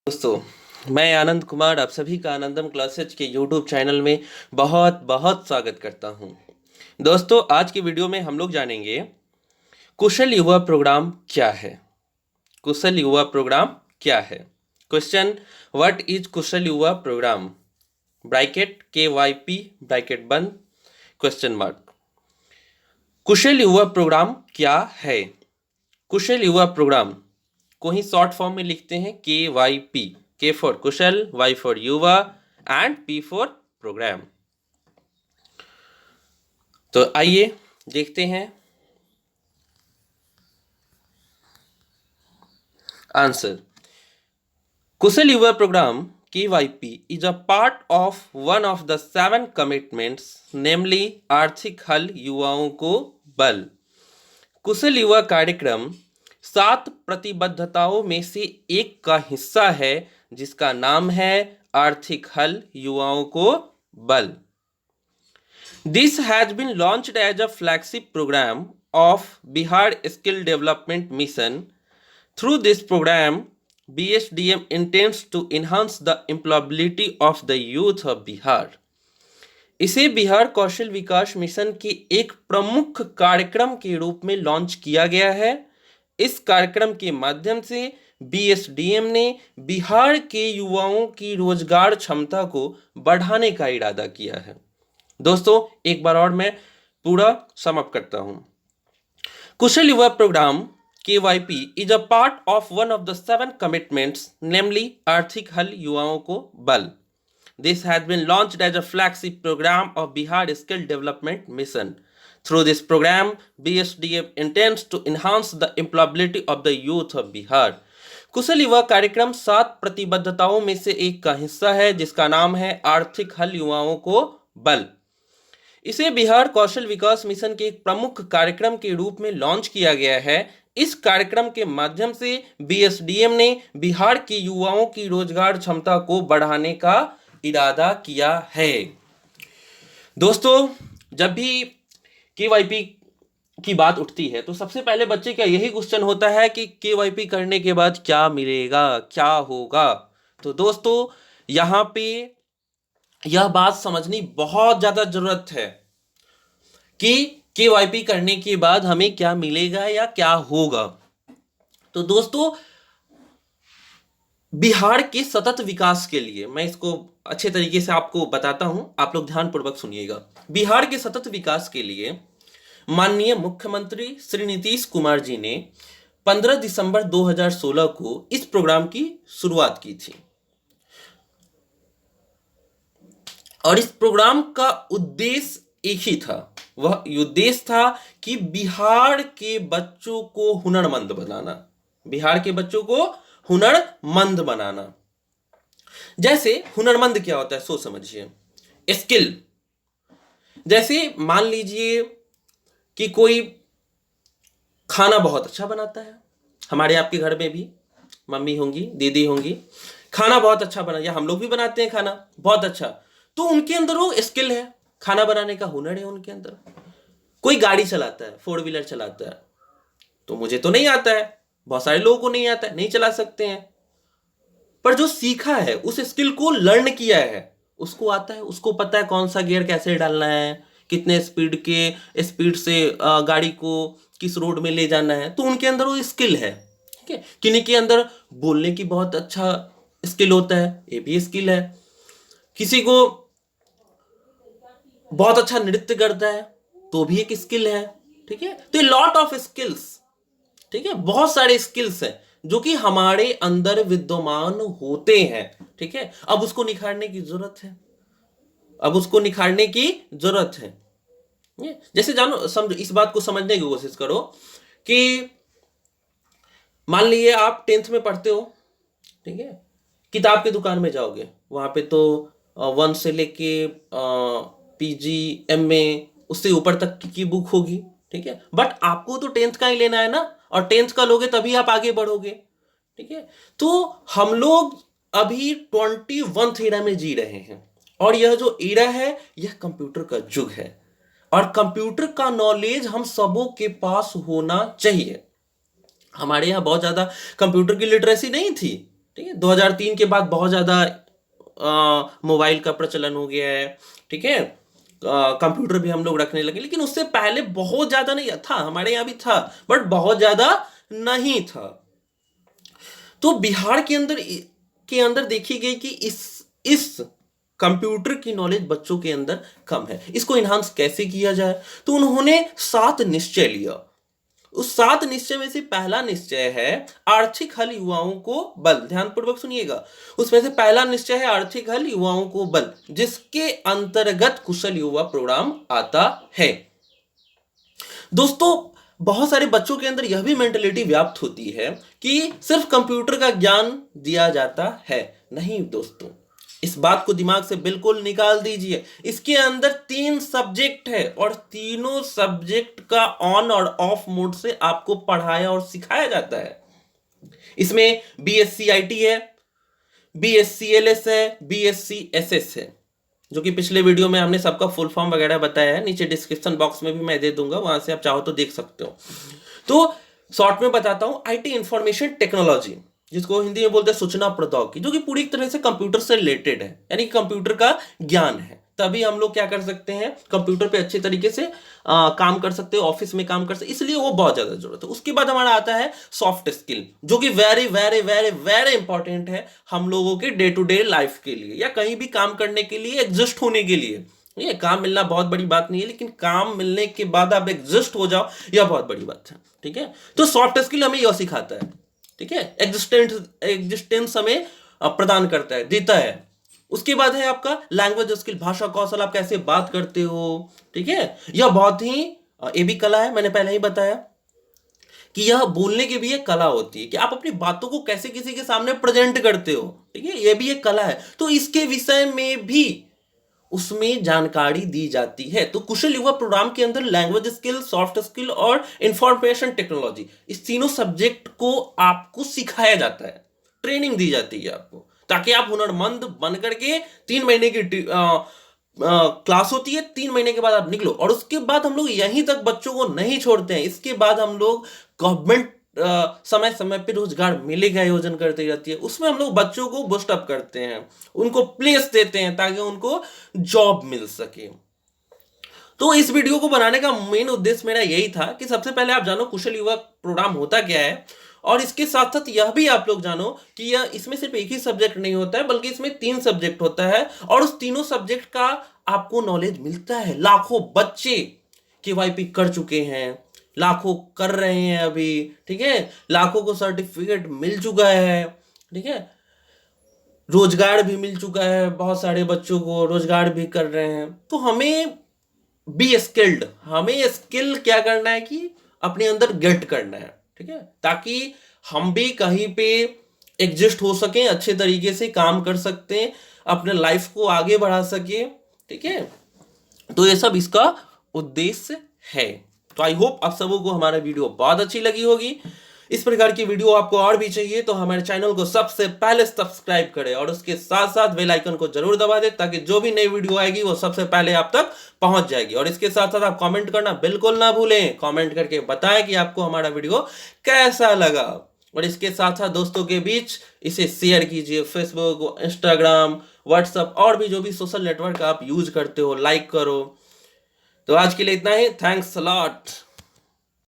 दोस्तों, मैं आनंद कुमार आप सभी का आनंदम क्लासेज के यूट्यूब चैनल में बहुत बहुत स्वागत करता हूं। दोस्तों, आज की वीडियो में हम लोग जानेंगे कुशल युवा प्रोग्राम क्या है। कुशल युवा प्रोग्राम क्या है? क्वेश्चन, व्हाट इज कुशल युवा प्रोग्राम? ब्रैकेट KYP ब्रैकेट बंद, क्वेश्चन मार्क। कुशल युवा प्रोग्राम क्या है? कुशल युवा प्रोग्राम को ही शॉर्ट फॉर्म में लिखते हैं KYP। K for Kusal, Y for युवा एंड P फॉर प्रोग्राम। तो आइए देखते हैं आंसर। कुशल युवा programme KYP is a part of one of the 7 commitments, namely आर्थिक हल युवाओं को बल। कुशल युवा कार्यक्रम 7 प्रतिबद्धताओं में से एक का हिस्सा है जिसका नाम है आर्थिक हल युवाओं को बल। This has been launched as a flagship program of Bihar Skill Development Mission. Through this program, BSDM intends to enhance the employability of the youth of Bihar. इसे बिहार कौशल विकास मिशन के एक प्रमुख कार्यक्रम के रूप में लॉन्च किया गया है। इस कार्यक्रम के माध्यम से BSDM ने बिहार के युवाओं की रोजगार क्षमता को बढ़ाने का इरादा किया है। दोस्तों, एक बार और मैं पूरा समअप करता हूं। कुशल युवा programme KYP is a part of one of the 7 commitments, namely आर्थिक हल युवाओं को बल. This has been launched as a flagship program of Bihar Skill Development Mission. Through this program, BSDM intends to enhance the employability of the youth of Bihar. कुशल युवा कार्यक्रम 7 प्रतिबद्धताओं में से एक का हिस्सा है जिसका नाम है आर्थिक हल युवाओं को बल। इसे बिहार कौशल विकास मिशन के एक प्रमुख कार्यक्रम के रूप में लॉन्च किया गया है। इस कार्यक्रम के माध्यम से BSDM ने बिहार के युवाओं की रोजगार क्षमता को बढ़ाने का इरादा किया है। दोस्तों, जब भी KYP की बात उठती है तो सबसे पहले बच्चे का यही क्वेश्चन होता है कि KYP करने के बाद क्या मिलेगा, क्या होगा। तो दोस्तों, यहाँ पे यह बात समझनी बहुत ज्यादा जरूरत है कि KYP करने के बाद हमें क्या मिलेगा या क्या होगा। तो दोस्तों, बिहार के सतत विकास के लिए मैं इसको अच्छे तरीके से आपको बताता हूं, आप लोग ध्यानपूर्वक सुनिएगा। बिहार के सतत विकास के लिए माननीय मुख्यमंत्री श्री नीतीश कुमार जी ने 15 दिसंबर 2016 को इस प्रोग्राम की शुरुआत की थी और इस प्रोग्राम का उद्देश्य एक ही था। वह उद्देश्य था कि बिहार के बच्चों को हुनरमंद बनाना। बिहार के बच्चों को हुनरमंद बनाना। जैसे हुनरमंद क्या होता है, सोच समझिए। स्किल, जैसे मान लीजिए कि कोई खाना बहुत अच्छा बनाता है। हमारे आपके घर में भी मम्मी होंगी, दीदी होंगी, खाना बहुत अच्छा बना, या हम लोग भी बनाते हैं खाना बहुत अच्छा। तो उनके अंदर वो स्किल है, खाना बनाने का हुनर है उनके अंदर। कोई गाड़ी चलाता है, 4 व्हीलर चलाता है, तो मुझे तो नहीं आता है, बहुत सारे लोगों को नहीं आता है, नहीं चला सकते हैं। पर जो सीखा है, उस स्किल को लर्न किया है, उसको आता है, उसको पता है कौन सा गियर कैसे डालना है, कितने स्पीड से गाड़ी को किस रोड में ले जाना है। तो उनके अंदर वो स्किल है। ठीक है। किन्हीं के अंदर बोलने की बहुत अच्छा स्किल होता है, ये भी स्किल है। किसी को बहुत अच्छा नृत्य करता है तो भी एक स्किल है। ठीक है। तो लॉट ऑफ स्किल्स, ठीक है, बहुत सारे स्किल्स हैं जो कि हमारे अंदर विद्यमान होते हैं। ठीक है। अब उसको निखारने की जरूरत है, अब उसको निखारने की जरूरत है। जैसे जानो, समझो, इस बात को समझने की कोशिश करो कि मान लीजिए आप 10th में पढ़ते हो। ठीक है। किताब की दुकान में जाओगे, वहां पे तो 1 से लेके PG MA उससे ऊपर तक की बुक होगी। ठीक है। बट आपको तो 10th का ही लेना है ना, और 10th का लोगे तभी आप आगे बढ़ोगे। ठीक है। तो हम लोग अभी 21th ईरा में जी रहे हैं, और यह जो ईरा है यह कंप्यूटर का युग है, और कंप्यूटर का नॉलेज हम सबों के पास होना चाहिए। हमारे यहाँ बहुत ज्यादा कंप्यूटर की लिटरेसी नहीं थी, ठीक है, 2003 के बाद बहुत ज़्यादा मोबाइल का प्रचलन हो गया है, ठीक है, कंप्यूटर भी हम लोग रखने लगे, लेकिन उससे पहले बहुत ज़्यादा नहीं था, हमारे यहाँ भी था बट बहुत ज़्यादा नहीं था। तो बिहार के अंदर देखी गई कि इस कंप्यूटर की नॉलेज बच्चों के अंदर कम है, इसको इन्हांस कैसे किया जाए। तो उन्होंने 7 निश्चय लिया। उस 7 निश्चय में से पहला निश्चय है आर्थिक हल युवाओं को बल। ध्यानपूर्वक सुनिएगा, उसमें से पहला निश्चय है आर्थिक हल युवाओं को बल, जिसके अंतर्गत कुशल युवा प्रोग्राम आता है। दोस्तों, बहुत सारे बच्चों के अंदर यह भी मेंटेलिटी व्याप्त होती है कि सिर्फ कंप्यूटर का ज्ञान दिया जाता है। नहीं दोस्तों, इस बात को दिमाग से बिल्कुल निकाल दीजिए। इसके अंदर 3 सब्जेक्ट है और तीनों सब्जेक्ट का ऑन और ऑफ मोड से आपको पढ़ाया और सिखाया जाता है। इसमें बीएससी आईटी है, बीएससी एलएस है, बीएससी एसएस है, जो कि पिछले वीडियो में हमने सबका फुल फॉर्म वगैरह बताया है, नीचे डिस्क्रिप्शन बॉक्स में भी मैं दे दूंगा, वहां से आप चाहो तो देख सकते हो। तो शॉर्ट में बताता हूं, आईटी इंफॉर्मेशन टेक्नोलॉजी, जिसको हिंदी में बोलते हैं सूचना प्रौद्योगिकी, जो कि पूरी तरह से कंप्यूटर से रिलेटेड है, यानी कंप्यूटर का ज्ञान है। तभी हम लोग क्या कर सकते हैं, कंप्यूटर पे अच्छे तरीके से काम कर सकते हैं, ऑफिस में काम कर सकते, इसलिए वो बहुत ज्यादा जरूरत है। उसके बाद हमारा आता है सॉफ्ट स्किल, जो कि very very very very important है हम लोगों के डे टू डे लाइफ के लिए, या कहीं भी काम करने के लिए, एग्जिस्ट होने के लिए। ये काम मिलना बहुत बड़ी बात नहीं है, लेकिन काम मिलने के बाद आप एग्जिस्ट हो जाओ, यह बहुत बड़ी बात है। ठीक है, तो सॉफ्ट स्किल हमें यह सिखाता है, ठीक है, एग्जिस्टेंस हमें प्रदान करता है, देता है। उसके बाद है आपका लैंग्वेज स्किल, भाषा कौशल, आप कैसे बात करते हो, ठीक है, यह बहुत ही ये भी कला है। मैंने पहले ही बताया कि यह बोलने की भी एक कला होती है, कि आप अपनी बातों को कैसे किसी के सामने प्रेजेंट करते हो, ठीक है, यह भी एक कला है। तो इसके विषय में भी उसमें जानकारी दी जाती है। तो कुशल युवा प्रोग्राम के अंदर लैंग्वेज स्किल, सॉफ्ट स्किल और इंफॉर्मेशन टेक्नोलॉजी, इस तीनों सब्जेक्ट को आपको सिखाया जाता है, ट्रेनिंग दी जाती है आपको, ताकि आप हुनरमंद बन करके 3 महीने की क्लास होती है, 3 महीने के बाद आप निकलो। और उसके बाद हम लोग यहीं तक बच्चों को नहीं छोड़ते हैं, इसके बाद हम लोग गवर्नमेंट समय समय पर रोजगार मेले का आयोजन करती रहती है, उसमें हम लोग बच्चों को बूस्ट अप करते हैं, उनको प्लेस देते हैं ताकि उनको जॉब मिल सके। तो इस वीडियो को बनाने का मेन उद्देश्य मेरा यही था कि सबसे पहले आप जानो कुशल युवा प्रोग्राम होता क्या है, और इसके साथ साथ यह भी आप लोग जानो कि यह इसमें सिर्फ एक ही सब्जेक्ट नहीं होता है, बल्कि इसमें 3 सब्जेक्ट होता है, और उस तीनों सब्जेक्ट का आपको नॉलेज मिलता है। लाखों बच्चे केवाईपी कर चुके हैं, लाखों कर रहे हैं अभी, ठीक है, लाखों को सर्टिफिकेट मिल चुका है, ठीक है, रोजगार भी मिल चुका है, बहुत सारे बच्चों को रोजगार भी कर रहे हैं। तो हमें बी स्किल्ड, हमें स्किल क्या करना है कि अपने अंदर गेट करना है, ठीक है, ताकि हम भी कहीं पे एग्जिस्ट हो सके, अच्छे तरीके से काम कर सकते हैं, अपने लाइफ को आगे बढ़ा सके, ठीक है। तो ये सब इसका उद्देश्य है। तो आई होप आप सबों को हमारा वीडियो बहुत अच्छी लगी होगी। इस प्रकार की वीडियो आपको और भी चाहिए तो हमारे चैनल को सबसे पहले सब्सक्राइब करें, और उसके साथ साथ बेल आइकन को जरूर दबा दें, ताकि जो भी नई वीडियो आएगी वो सबसे पहले आप तक पहुंच जाएगी। और इसके साथ साथ आप कमेंट करना बिल्कुल ना भूलें, कमेंट करके बताएं कि आपको हमारा वीडियो कैसा लगा। और इसके साथ साथ दोस्तों के बीच इसे शेयर कीजिए, फेसबुक, इंस्टाग्राम, व्हाट्सएप और भी जो भी सोशल नेटवर्क आप यूज करते हो, लाइक करो। तो आज के लिए इतना ही, थैंक्स अ लॉट।